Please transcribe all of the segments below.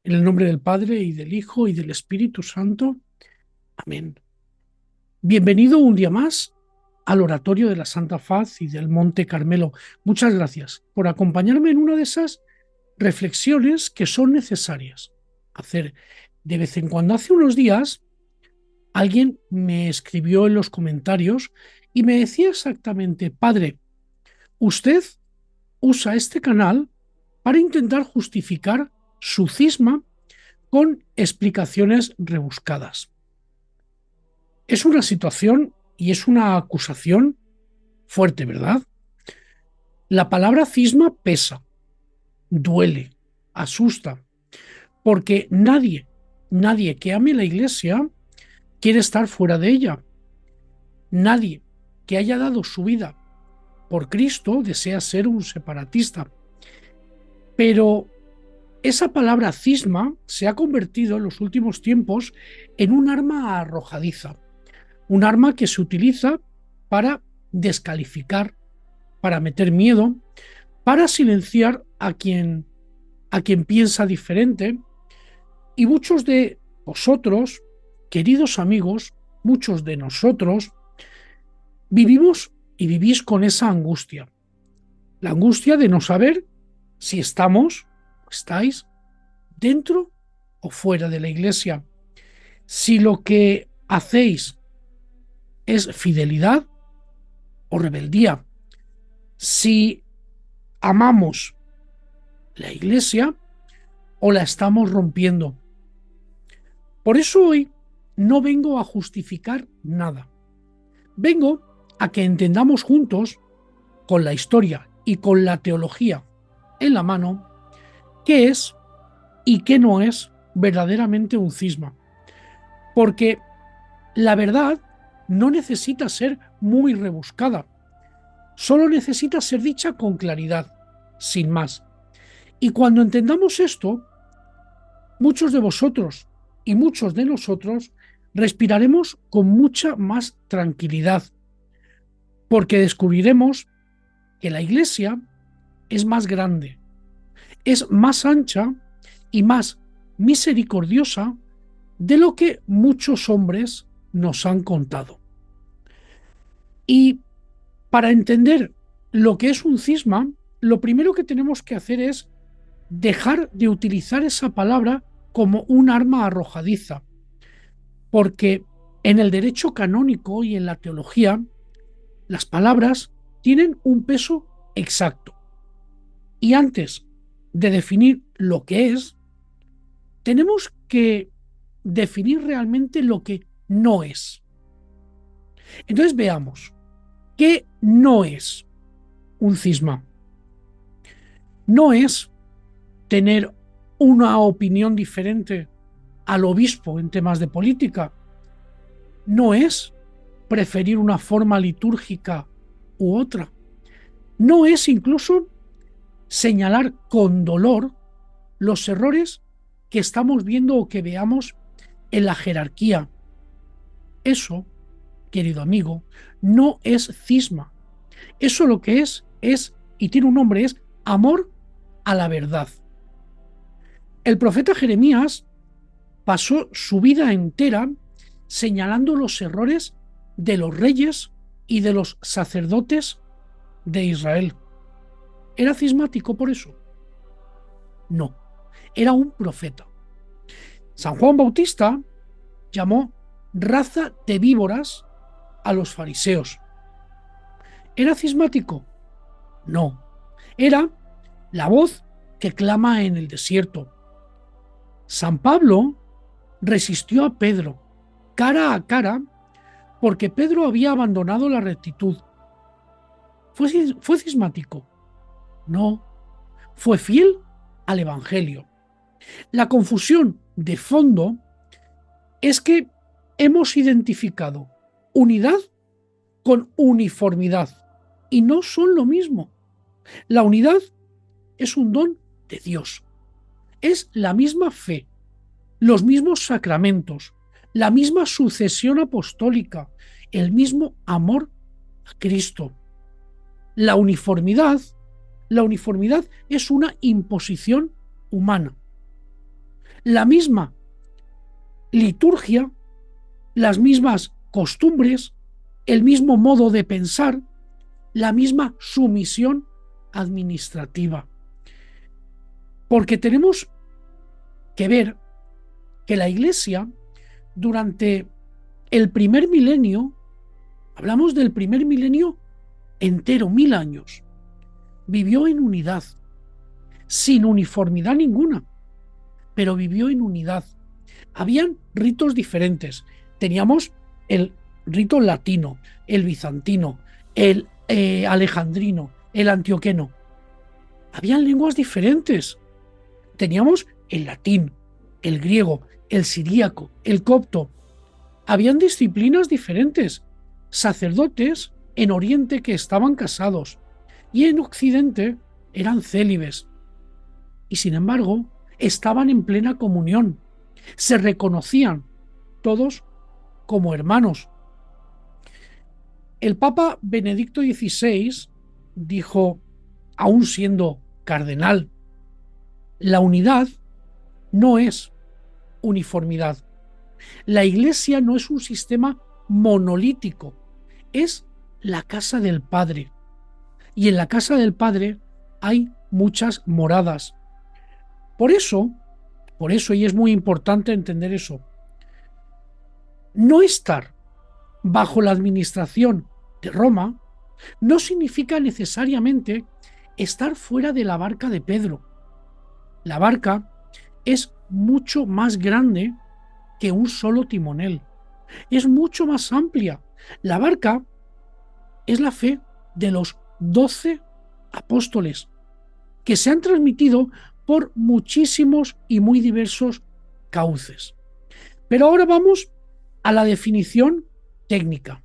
En el nombre del Padre y del Hijo y del Espíritu Santo. Amén. Bienvenido un día más al Oratorio de la Santa Faz y del Monte Carmelo. Muchas gracias por acompañarme en una de esas reflexiones que son necesarias hacer de vez en cuando. Hace unos días alguien me escribió en los comentarios y me decía exactamente: Padre, usted usa este canal para intentar justificar su cisma con explicaciones rebuscadas. Es una situación y es una acusación fuerte, ¿verdad? La palabra cisma pesa, duele, asusta, porque nadie que ame la Iglesia quiere estar fuera de ella. Nadie que haya dado su vida por Cristo desea ser un separatista. Pero esa palabra cisma se ha convertido en los últimos tiempos en un arma arrojadiza, un arma que se utiliza para descalificar, para meter miedo, para silenciar a quien piensa diferente. Y muchos de vosotros, queridos amigos, muchos de nosotros, vivimos y vivís con esa angustia. La angustia de no saber si estamos o estáis dentro o fuera de la Iglesia. Si lo que hacéis es fidelidad o rebeldía. Si amamos la Iglesia o la estamos rompiendo. Por eso hoy no vengo a justificar nada. Vengo a que entendamos juntos, con la historia y con la teología en la mano, qué es y qué no es verdaderamente un cisma. Porque la verdad no necesita ser muy rebuscada, solo necesita ser dicha con claridad, sin más. Y cuando entendamos esto, muchos de vosotros y muchos de nosotros respiraremos con mucha más tranquilidad, porque descubriremos que la Iglesia es más grande, es más ancha y más misericordiosa de lo que muchos hombres nos han contado. Y para entender lo que es un cisma, lo primero que tenemos que hacer es dejar de utilizar esa palabra como un arma arrojadiza, porque en el derecho canónico y en la teología, las palabras tienen un peso exacto. Y antes de definir lo que es, tenemos que definir realmente lo que no es. Entonces veamos, ¿qué no es un cisma? No es tener una opinión diferente al obispo en temas de política. No es preferir una forma litúrgica u otra. No es incluso señalar con dolor los errores que estamos viendo o que veamos en la jerarquía. Eso, querido amigo, no es cisma. Eso lo que es, y tiene un nombre, es amor a la verdad. El profeta Jeremías pasó su vida entera señalando los errores de los reyes y de los sacerdotes de Israel. ¿Era cismático por eso? No, era un profeta. San Juan Bautista llamó raza de víboras a los fariseos. ¿Era cismático? No, era la voz que clama en el desierto. San Pablo resistió a Pedro cara a cara porque Pedro había abandonado la rectitud. ¿Fue cismático? No, fue fiel al Evangelio. La confusión de fondo es que hemos identificado unidad con uniformidad y no son lo mismo. La unidad es un don de Dios. Es la misma fe, los mismos sacramentos, la misma sucesión apostólica, el mismo amor a Cristo. La uniformidad, la uniformidad es una imposición humana. la misma liturgia, las mismas costumbres, el mismo modo de pensar, la misma sumisión administrativa. Porque tenemos que ver que la Iglesia, durante el primer milenio, hablamos del primer milenio entero, 1000 años, vivió en unidad, sin uniformidad ninguna, pero vivió en unidad. Habían ritos diferentes. Teníamos el rito latino, el bizantino, el alejandrino, el antioqueno. Habían lenguas diferentes. Teníamos el latín, el griego, el siríaco, el copto. Habían disciplinas diferentes. Sacerdotes en Oriente que estaban casados y en Occidente eran célibes. Y sin embargo, estaban en plena comunión. Se reconocían todos como hermanos. El Papa Benedicto XVI dijo, aún siendo cardenal, la unidad no es uniformidad. La Iglesia no es un sistema monolítico, es la casa del Padre. Y en la casa del Padre hay muchas moradas. Por eso, y es muy importante entender eso, no estar bajo la administración de Roma no significa necesariamente estar fuera de la barca de Pedro. La barca es mucho más grande que un solo timonel. Es mucho más amplia. La barca es la fe de los 12 apóstoles, que se han transmitido por muchísimos y muy diversos cauces. Pero ahora vamos a la definición técnica,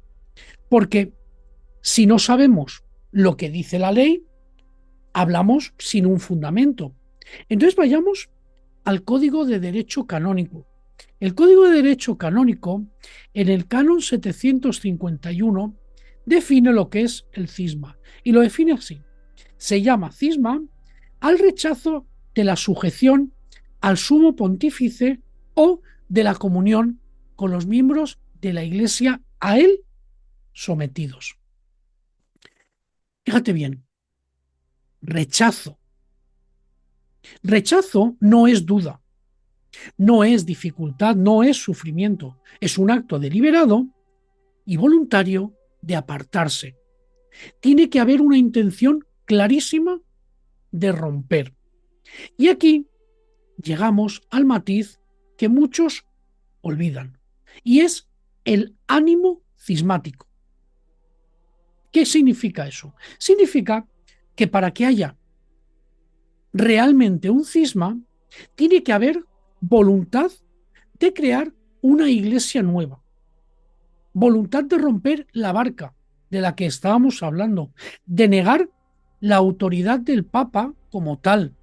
porque si no sabemos lo que dice la ley, hablamos sin un fundamento. Entonces vayamos al Código de Derecho Canónico. El Código de Derecho Canónico, en el Canon 751, define lo que es el cisma, y lo define así. Se llama cisma al rechazo de la sujeción al sumo pontífice o de la comunión con los miembros de la Iglesia a él sometidos. Fíjate bien, rechazo. Rechazo no es duda, no es dificultad, no es sufrimiento, es un acto deliberado y voluntario de apartarse. Tiene que haber una intención clarísima de romper. Y aquí llegamos al matiz que muchos olvidan, y es el ánimo cismático. ¿Qué significa eso? Significa que para que haya realmente un cisma, tiene que haber voluntad de crear una iglesia nueva, voluntad de romper la barca de la que estábamos hablando, de negar la autoridad del Papa como tal.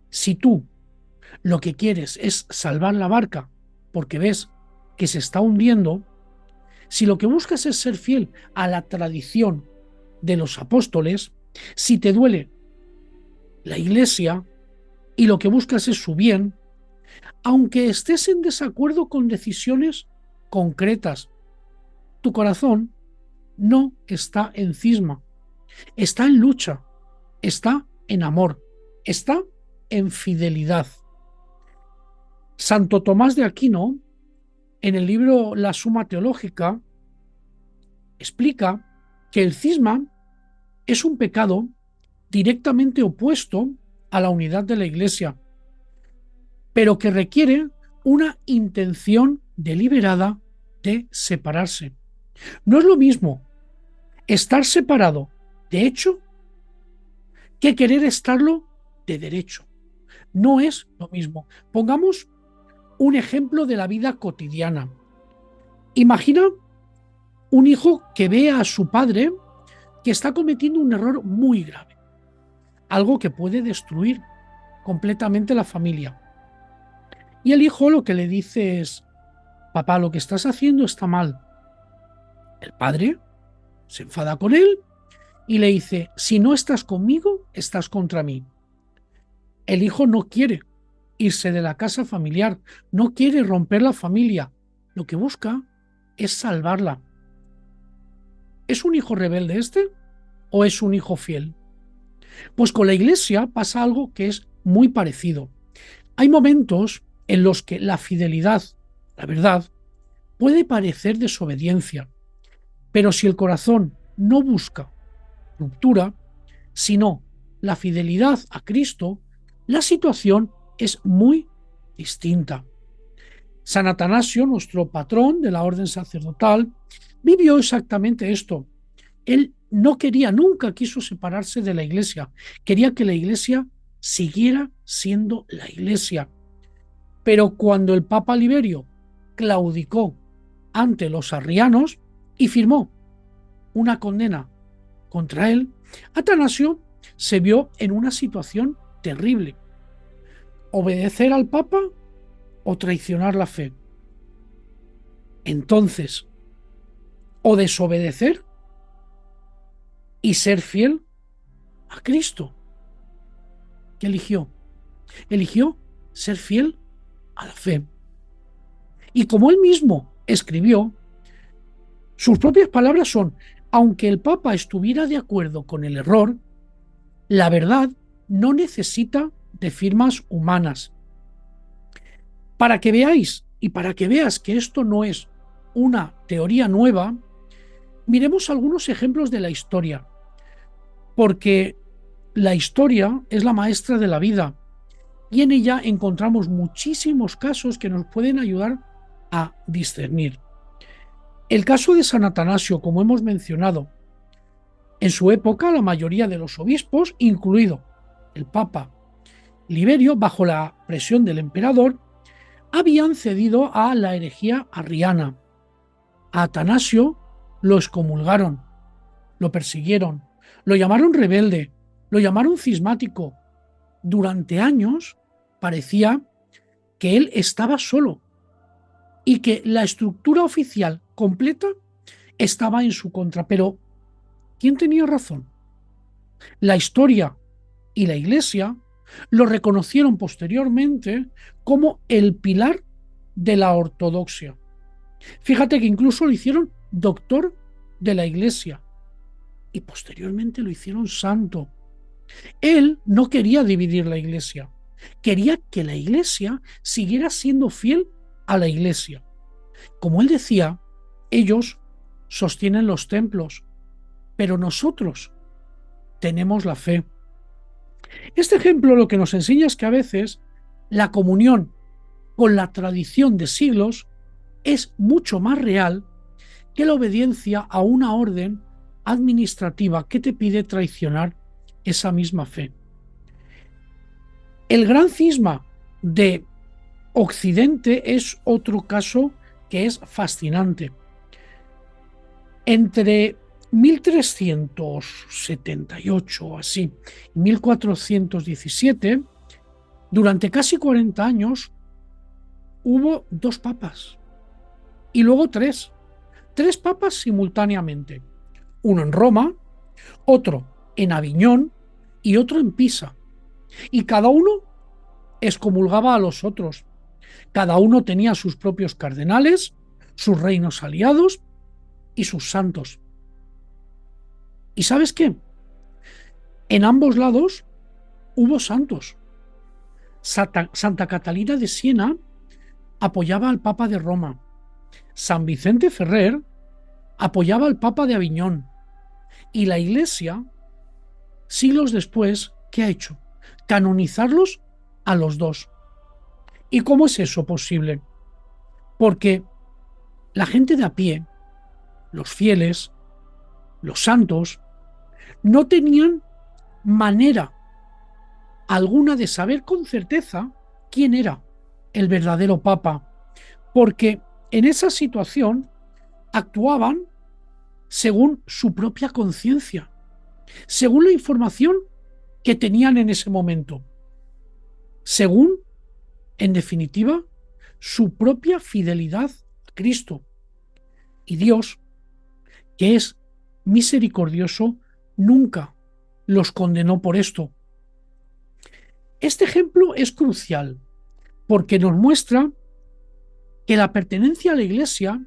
Si tú lo que quieres es salvar la barca porque ves que se está hundiendo, si lo que buscas es ser fiel a la tradición de los apóstoles, si te duele la Iglesia y lo que buscas es su bien, aunque estés en desacuerdo con decisiones concretas, tu corazón no está en cisma, está en lucha, está en amor, está en fidelidad. Santo Tomás de Aquino, en el libro La Suma Teológica, explica que el cisma es un pecado directamente opuesto a la unidad de la Iglesia, pero que requiere una intención deliberada de separarse. No es lo mismo estar separado de hecho que querer estarlo de derecho. No es lo mismo. Pongamos un ejemplo de la vida cotidiana. Imagina un hijo que ve a su padre que está cometiendo un error muy grave, algo que puede destruir completamente la familia. Y el hijo lo que le dice es: papá, lo que estás haciendo está mal. El padre se enfada con él y le dice: si no estás conmigo, estás contra mí. El hijo no quiere irse de la casa familiar, no quiere romper la familia, lo que busca es salvarla. ¿Es un hijo rebelde este o es un hijo fiel? Pues con la Iglesia pasa algo que es muy parecido. Hay momentos en los que la fidelidad, la verdad, puede parecer desobediencia, pero si el corazón no busca ruptura, sino la fidelidad a Cristo, la situación es muy distinta. San Atanasio, nuestro patrón de la orden sacerdotal, vivió exactamente esto. Él no quería, nunca quiso separarse de la Iglesia, quería que la Iglesia siguiera siendo la Iglesia. Pero cuando el Papa Liberio claudicó ante los arrianos y firmó una condena contra él, Atanasio se vio en una situación terrible: obedecer al Papa o traicionar la fe. Entonces, o desobedecer y ser fiel a Cristo. ¿Qué eligió? Eligió ser fiel a la fe. Y como él mismo escribió, sus propias palabras son: aunque el Papa estuviera de acuerdo con el error, la verdad no necesita de firmas humanas. Para que veáis y para que veas que esto no es una teoría nueva, miremos algunos ejemplos de la historia, porque la historia es la maestra de la vida y en ella encontramos muchísimos casos que nos pueden ayudar a discernir. El caso de San Atanasio, como hemos mencionado, en su época la mayoría de los obispos, incluido el Papa Liberio, bajo la presión del emperador, habían cedido a la herejía arriana. A Atanasio lo excomulgaron, lo persiguieron, lo llamaron rebelde, lo llamaron cismático. Durante años parecía que él estaba solo y que la estructura oficial completa estaba en su contra. Pero ¿quién tenía razón? La historia y la Iglesia lo reconocieron posteriormente como el pilar de la ortodoxia. Fíjate que incluso lo hicieron doctor de la Iglesia y posteriormente lo hicieron santo. Él no quería dividir la Iglesia, quería que la Iglesia siguiera siendo fiel a la Iglesia. Como él decía, ellos sostienen los templos, pero nosotros tenemos la fe. Este ejemplo lo que nos enseña es que a veces la comunión con la tradición de siglos es mucho más real que la obediencia a una orden administrativa que te pide traicionar esa misma fe. El gran cisma de Occidente es otro caso que es fascinante. Entre 1378 o así y 1417, durante casi 40 años, hubo dos papas y luego tres papas simultáneamente, uno en Roma, otro en Aviñón y otro en Pisa, y cada uno excomulgaba a los otros. Cada uno tenía sus propios cardenales, sus reinos aliados y sus santos. ¿Y sabes qué? En ambos lados hubo santos. Santa Catalina de Siena apoyaba al Papa de Roma. San Vicente Ferrer apoyaba al Papa de Aviñón. Y la Iglesia, siglos después, ¿qué ha hecho? Canonizarlos a los dos. ¿Y cómo es eso posible? Porque la gente de a pie, los fieles, los santos, no tenían manera alguna de saber con certeza quién era el verdadero Papa, porque en esa situación actuaban según su propia conciencia, según la información que tenían en ese momento, según, en definitiva, su propia fidelidad a Cristo. Y Dios, que es misericordioso, nunca los condenó por esto. Este ejemplo es crucial porque nos muestra que la pertenencia a la Iglesia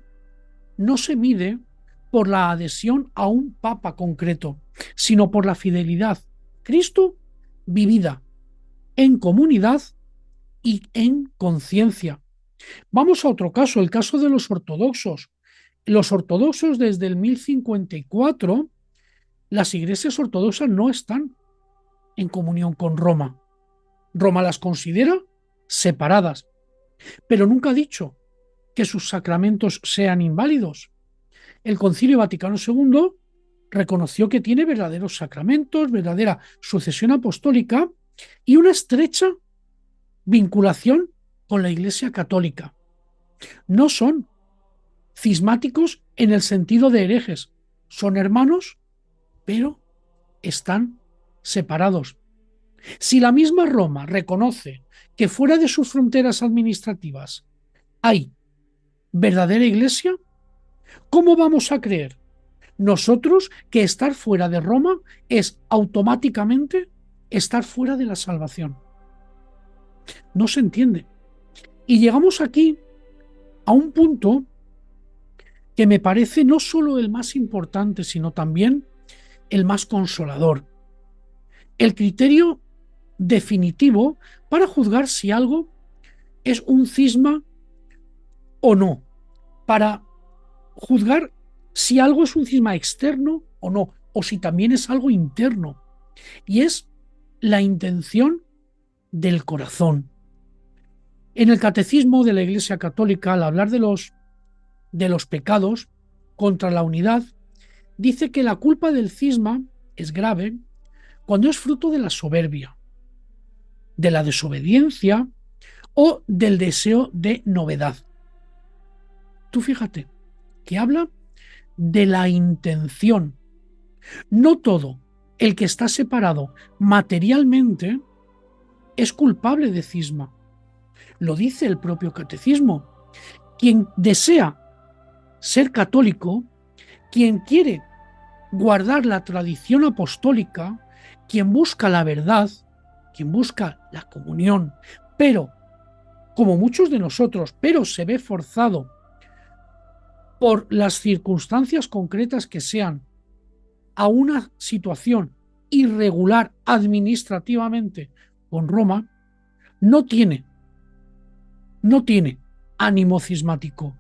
no se mide por la adhesión a un papa concreto, sino por la fidelidad a Cristo vivida en comunidad y en conciencia. Vamos a otro caso, el caso de los ortodoxos. Los ortodoxos desde el 1054, las iglesias ortodoxas no están en comunión con Roma. Roma las considera separadas, pero nunca ha dicho que sus sacramentos sean inválidos. El Concilio Vaticano II reconoció que tiene verdaderos sacramentos, verdadera sucesión apostólica y una estrecha vinculación con la Iglesia Católica. No son cismáticos en el sentido de herejes, son hermanos, pero están separados. Si la misma Roma reconoce que fuera de sus fronteras administrativas hay verdadera Iglesia, ¿cómo vamos a creer nosotros que estar fuera de Roma es automáticamente estar fuera de la salvación? No se entiende. Y llegamos aquí a un punto que me parece no solo el más importante, sino también el más consolador. El criterio definitivo para juzgar si algo es un cisma o no, para juzgar si algo es un cisma externo o no, o si también es algo interno, y es la intención del corazón. En el Catecismo de la Iglesia Católica, al hablar de los pecados contra la unidad, dice que la culpa del cisma es grave cuando es fruto de la soberbia, de la desobediencia o del deseo de novedad. Tú fíjate que habla de la intención. No todo el que está separado materialmente es culpable de cisma. Lo dice el propio catecismo. Quien desea ser católico, quien quiere guardar la tradición apostólica, quien busca la verdad, quien busca la comunión, pero, como muchos de nosotros, pero se ve forzado por las circunstancias concretas que sean a una situación irregular administrativamente con Roma, no tiene ánimo cismático.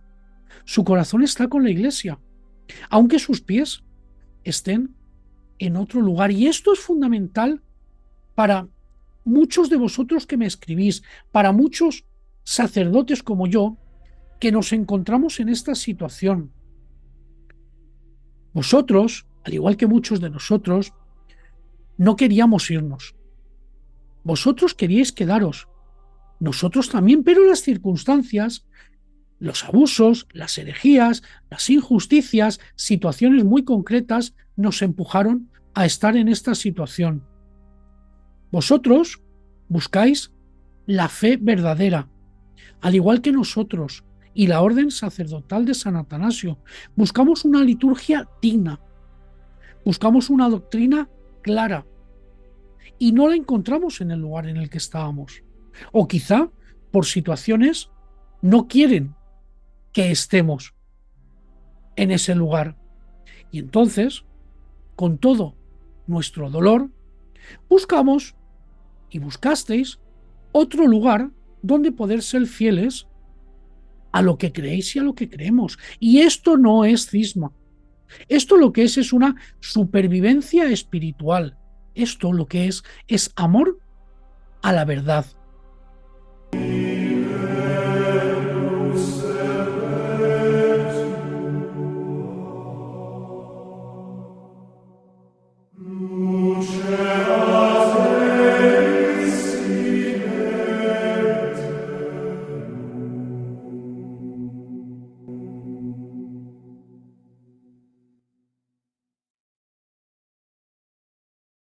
Su corazón está con la Iglesia, aunque sus pies estén en otro lugar. Y esto es fundamental para muchos de vosotros que me escribís, para muchos sacerdotes como yo, que nos encontramos en esta situación. Vosotros, al igual que muchos de nosotros, no queríamos irnos. Vosotros queríais quedaros. Nosotros también, pero las circunstancias, los abusos, las herejías, las injusticias, situaciones muy concretas nos empujaron a estar en esta situación. Vosotros buscáis la fe verdadera, al igual que nosotros y la orden sacerdotal de San Atanasio. Buscamos una liturgia digna, buscamos una doctrina clara y no la encontramos en el lugar en el que estábamos. O quizá por situaciones no quieren que estemos en ese lugar. Y entonces, con todo nuestro dolor, buscamos y buscasteis otro lugar donde poder ser fieles a lo que creéis y a lo que creemos. Y esto no es cisma. Esto lo que es una supervivencia espiritual. Esto lo que es amor a la verdad.